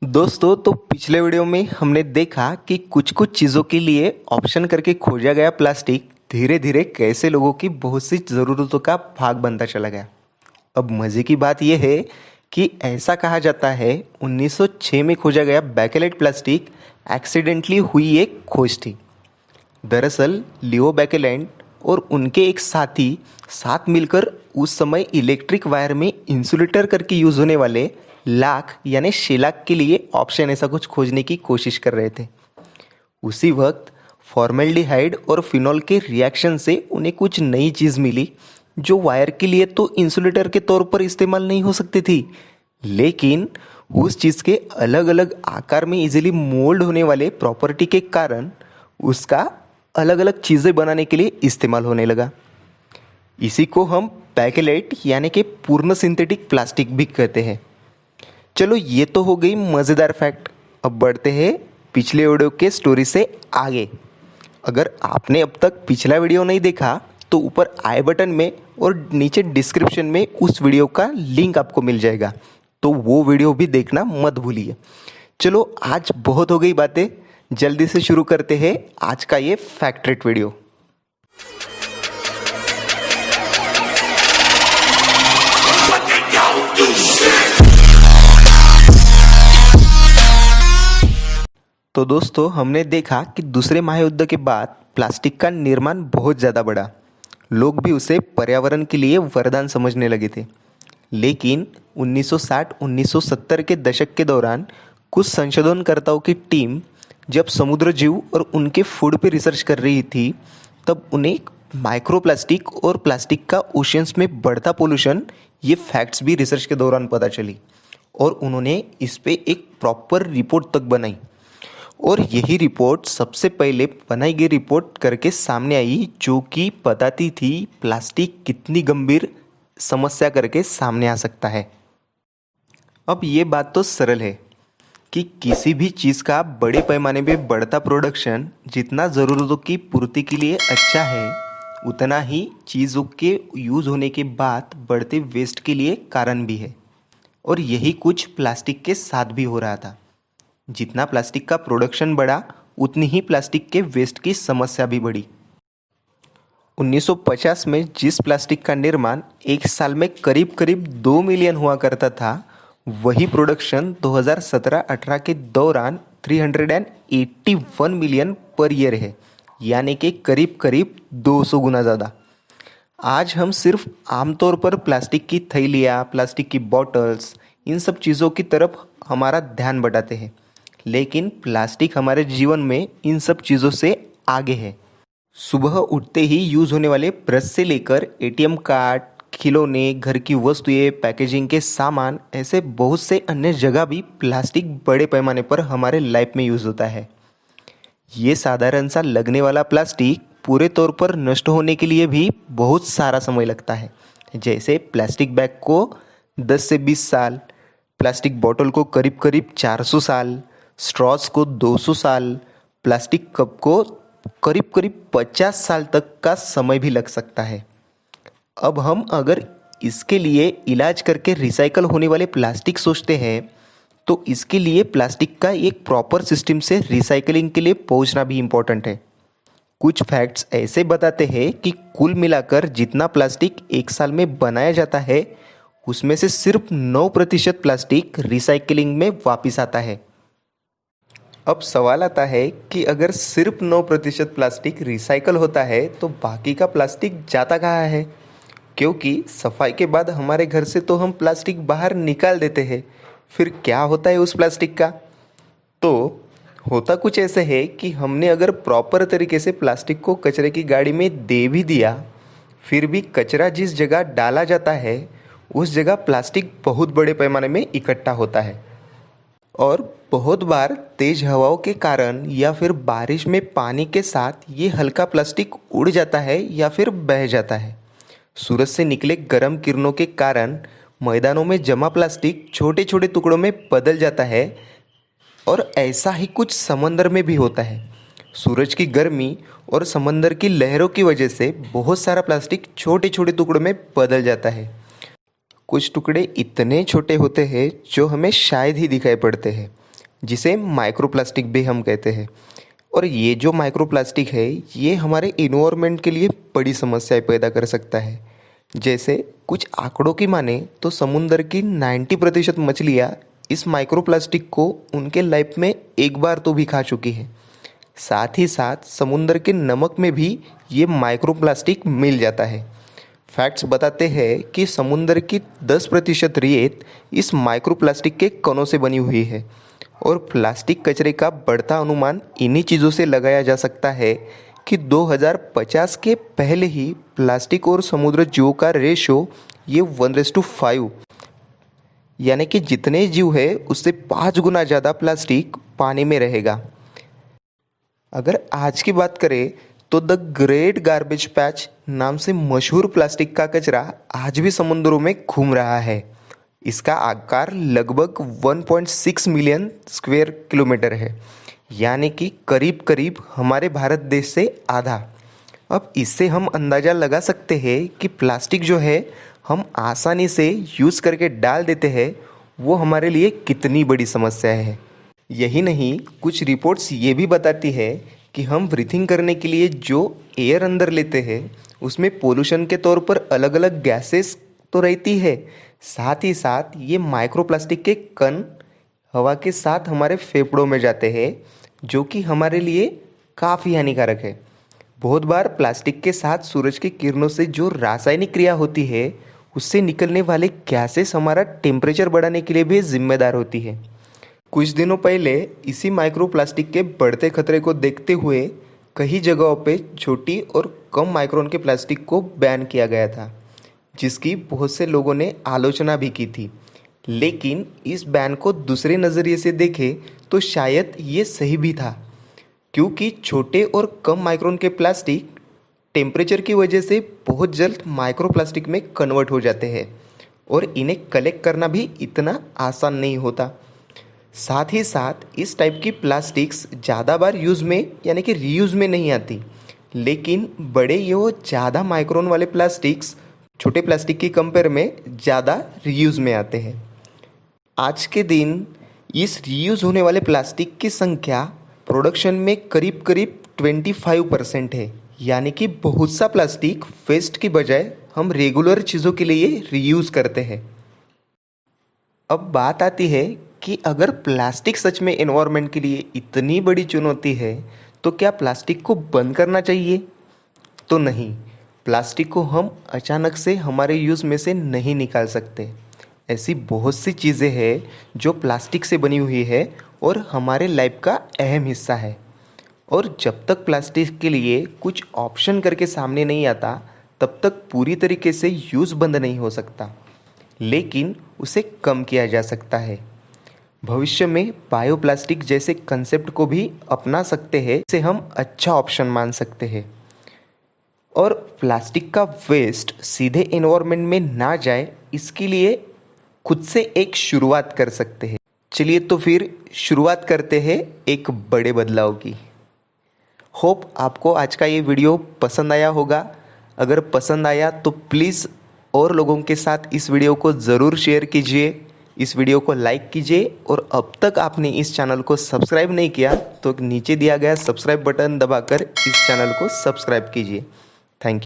दोस्तों तो पिछले वीडियो में हमने देखा कि कुछ कुछ चीज़ों के लिए ऑप्शन करके खोजा गया प्लास्टिक धीरे धीरे कैसे लोगों की बहुत सी ज़रूरतों का भाग बनता चला गया। अब मज़े की बात यह है कि ऐसा कहा जाता है 1906 में खोजा गया बैकेलेट प्लास्टिक एक्सीडेंटली हुई एक खोज थी। दरअसल लियो बैकेलैंड और उनके एक साथी साथ मिलकर उस समय इलेक्ट्रिक वायर में इंसुलेटर करके यूज़ होने वाले लाख यानी शेलाक के लिए ऑप्शन ऐसा कुछ खोजने की कोशिश कर रहे थे। उसी वक्त फॉर्मेल्डिहाइड और फिनॉल के रिएक्शन से उन्हें कुछ नई चीज़ मिली जो वायर के लिए तो इंसुलेटर के तौर पर इस्तेमाल नहीं हो सकती थी, लेकिन उस चीज़ के अलग अलग आकार में इजीली मोल्ड होने वाले प्रॉपर्टी के कारण उसका अलग अलग चीज़ें बनाने के लिए इस्तेमाल होने लगा। इसी को हम बैकेलेट यानी कि पूर्ण सिंथेटिक प्लास्टिक भी कहते हैं। चलो ये तो हो गई मज़ेदार फैक्ट। अब बढ़ते हैं पिछले वीडियो के स्टोरी से आगे। अगर आपने अब तक पिछला वीडियो नहीं देखा तो ऊपर आई बटन में और नीचे डिस्क्रिप्शन में उस वीडियो का लिंक आपको मिल जाएगा, तो वो वीडियो भी देखना मत भूलिए। चलो आज बहुत हो गई बातें, जल्दी से शुरू करते हैं आज का ये फैक्ट वीडियो। तो दोस्तों हमने देखा कि दूसरे महायुद्ध के बाद प्लास्टिक का निर्माण बहुत ज़्यादा बढ़ा। लोग भी उसे पर्यावरण के लिए वरदान समझने लगे थे। लेकिन 1960-1970 के दशक के दौरान कुछ संशोधनकर्ताओं की टीम जब समुद्र जीव और उनके फूड पे रिसर्च कर रही थी, तब उन्हें माइक्रो प्लास्टिक और प्लास्टिक का ओशियंस में बढ़ता पोल्यूशन ये फैक्ट्स भी रिसर्च के दौरान पता चली और उन्होंने इस पे एक प्रॉपर रिपोर्ट तक बनाई। और यही रिपोर्ट सबसे पहले बनाई गई रिपोर्ट करके सामने आई जो कि बताती थी प्लास्टिक कितनी गंभीर समस्या करके सामने आ सकता है। अब ये बात तो सरल है कि किसी भी चीज़ का बड़े पैमाने पे बढ़ता प्रोडक्शन जितना ज़रूरतों की पूर्ति के लिए अच्छा है, उतना ही चीज़ों के यूज़ होने के बाद बढ़ते वेस्ट के लिए कारण भी है। और यही कुछ प्लास्टिक के साथ भी हो रहा था। जितना प्लास्टिक का प्रोडक्शन बढ़ा उतनी ही प्लास्टिक के वेस्ट की समस्या भी बढ़ी। 1950 में जिस प्लास्टिक का निर्माण एक साल में करीब करीब 2 मिलियन हुआ करता था, वही प्रोडक्शन 2017-18 के दौरान 381 मिलियन पर ईयर है, यानी कि करीब करीब 200 गुना ज़्यादा। आज हम सिर्फ आमतौर पर प्लास्टिक की थैलियाँ, प्लास्टिक की बॉटल्स, इन सब चीज़ों की तरफ हमारा ध्यान बटाते हैं, लेकिन प्लास्टिक हमारे जीवन में इन सब चीज़ों से आगे है। सुबह उठते ही यूज़ होने वाले ब्रश से लेकर एटीएम कार्ड, खिलौने, घर की वस्तुएं, पैकेजिंग के सामान, ऐसे बहुत से अन्य जगह भी प्लास्टिक बड़े पैमाने पर हमारे लाइफ में यूज़ होता है। ये साधारण सा लगने वाला प्लास्टिक पूरे तौर पर नष्ट होने के लिए भी बहुत सारा समय लगता है। जैसे प्लास्टिक बैग को 10 से 20 साल, प्लास्टिक बॉटल को करीब करीब 400 साल, स्ट्रॉस को 200 साल, प्लास्टिक कप को करीब करीब 50 साल तक का समय भी लग सकता है। अब हम अगर इसके लिए इलाज करके रिसाइकल होने वाले प्लास्टिक सोचते हैं, तो इसके लिए प्लास्टिक का एक प्रॉपर सिस्टम से रिसाइकलिंग के लिए पहुंचना भी इम्पोर्टेंट है। कुछ फैक्ट्स ऐसे बताते हैं कि कुल मिलाकर जितना प्लास्टिक एक साल में बनाया जाता है, उसमें से सिर्फ 9% प्लास्टिक रिसाइकलिंग में वापस आता है। अब सवाल आता है कि अगर सिर्फ 9% प्लास्टिक रिसाइकल होता है तो बाकी का प्लास्टिक जाता कहाँ है? क्योंकि सफाई के बाद हमारे घर से तो हम प्लास्टिक बाहर निकाल देते हैं, फिर क्या होता है उस प्लास्टिक का? तो होता कुछ ऐसे है कि हमने अगर प्रॉपर तरीके से प्लास्टिक को कचरे की गाड़ी में दे भी दिया, फिर भी कचरा जिस जगह डाला जाता है उस जगह प्लास्टिक बहुत बड़े पैमाने में इकट्ठा होता है। और बहुत बार तेज हवाओं के कारण या फिर बारिश में पानी के साथ ये हल्का प्लास्टिक उड़ जाता है या फिर बह जाता है। सूरज से निकले गर्म किरणों के कारण मैदानों में जमा प्लास्टिक छोटे छोटे टुकड़ों में बदल जाता है। और ऐसा ही कुछ समंदर में भी होता है। सूरज की गर्मी और समंदर की लहरों की वजह से बहुत सारा प्लास्टिक छोटे छोटे टुकड़ों में बदल जाता है। कुछ टुकड़े इतने छोटे होते हैं जो हमें शायद ही दिखाई पड़ते हैं, जिसे माइक्रोप्लास्टिक भी हम कहते हैं। और ये जो माइक्रोप्लास्टिक है ये हमारे इन्वायरमेंट के लिए बड़ी समस्याएं पैदा कर सकता है। जैसे कुछ आंकड़ों की माने तो समुद्र की 90% मछलियाँ इस माइक्रोप्लास्टिक को उनके लाइफ में एक बार तो भी खा चुकी है। साथ ही साथ समुद्र के नमक में भी ये माइक्रोप्लास्टिक मिल जाता है। फैक्ट्स बताते हैं कि समुद्र की 10% रेत इस माइक्रोप्लास्टिक के कणों से बनी हुई है। और प्लास्टिक कचरे का बढ़ता अनुमान इन्हीं चीज़ों से लगाया जा सकता है कि 2050 के पहले ही प्लास्टिक और समुद्र जीवों का रेशो ये 1:5, यानी कि जितने जीव है उससे 5 गुना ज़्यादा प्लास्टिक पानी में रहेगा। अगर आज की बात करें तो द ग्रेट गार्बेज पैच नाम से मशहूर प्लास्टिक का कचरा आज भी समुद्रों में घूम रहा है। इसका आकार लगभग 1.6 मिलियन स्क्वायर किलोमीटर है, यानी कि करीब करीब हमारे भारत देश से आधा। अब इससे हम अंदाज़ा लगा सकते हैं कि प्लास्टिक जो है हम आसानी से यूज़ करके डाल देते हैं, वो हमारे लिए कितनी बड़ी समस्या है। यही नहीं, कुछ रिपोर्ट्स ये भी बताती है कि हम ब्रीथिंग करने के लिए जो एयर अंदर लेते हैं उसमें पोल्यूशन के तौर पर अलग अलग गैसेस तो रहती है, साथ ही साथ ये माइक्रोप्लास्टिक के कण हवा के साथ हमारे फेफड़ों में जाते हैं, जो कि हमारे लिए काफ़ी हानिकारक है। बहुत बार प्लास्टिक के साथ सूरज की किरणों से जो रासायनिक क्रिया होती है उससे निकलने वाले गैसेस हमारा टेम्परेचर बढ़ाने के लिए भी जिम्मेदार होती है। कुछ दिनों पहले इसी माइक्रोप्लास्टिक के बढ़ते खतरे को देखते हुए कई जगहों पे छोटी और कम माइक्रोन के प्लास्टिक को बैन किया गया था, जिसकी बहुत से लोगों ने आलोचना भी की थी। लेकिन इस बैन को दूसरे नज़रिए से देखें तो शायद ये सही भी था, क्योंकि छोटे और कम माइक्रोन के प्लास्टिक टेम्परेचर की वजह से बहुत जल्द माइक्रोप्लास्टिक में कन्वर्ट हो जाते हैं और इन्हें कलेक्ट करना भी इतना आसान नहीं होता। साथ ही साथ इस टाइप की प्लास्टिक्स ज़्यादा बार यूज़ में यानी कि रीयूज़ में नहीं आती, लेकिन बड़े ये ज़्यादा माइक्रोन वाले प्लास्टिक्स छोटे प्लास्टिक की कंपेयर में ज़्यादा रीयूज़ में आते हैं। आज के दिन इस रीयूज़ होने वाले प्लास्टिक की संख्या प्रोडक्शन में करीब करीब 25% है, यानी कि बहुत सा प्लास्टिक वेस्ट की बजाय हम रेगुलर चीज़ों के लिए रीयूज़ करते हैं। अब बात आती है कि अगर प्लास्टिक सच में एनवायरनमेंट के लिए इतनी बड़ी चुनौती है तो क्या प्लास्टिक को बंद करना चाहिए? तो नहीं, प्लास्टिक को हम अचानक से हमारे यूज़ में से नहीं निकाल सकते। ऐसी बहुत सी चीज़ें हैं जो प्लास्टिक से बनी हुई है और हमारे लाइफ का अहम हिस्सा है। और जब तक प्लास्टिक के लिए कुछ ऑप्शन करके सामने नहीं आता तब तक पूरी तरीके से यूज़ बंद नहीं हो सकता, लेकिन उसे कम किया जा सकता है। भविष्य में बायोप्लास्टिक जैसे कंसेप्ट को भी अपना सकते हैं, इसे हम अच्छा ऑप्शन मान सकते हैं और प्लास्टिक का वेस्ट सीधे एनवायरनमेंट में ना जाए इसके लिए खुद से एक शुरुआत कर सकते हैं। चलिए तो फिर शुरुआत करते हैं एक बड़े बदलाव की। होप आपको आज का ये वीडियो पसंद आया होगा। अगर पसंद आया तो प्लीज़ और लोगों के साथ इस वीडियो को ज़रूर शेयर कीजिए, इस वीडियो को लाइक कीजिए और अब तक आपने इस चैनल को सब्सक्राइब नहीं किया तो नीचे दिया गया सब्सक्राइब बटन दबाकर इस चैनल को सब्सक्राइब कीजिए। Thank you.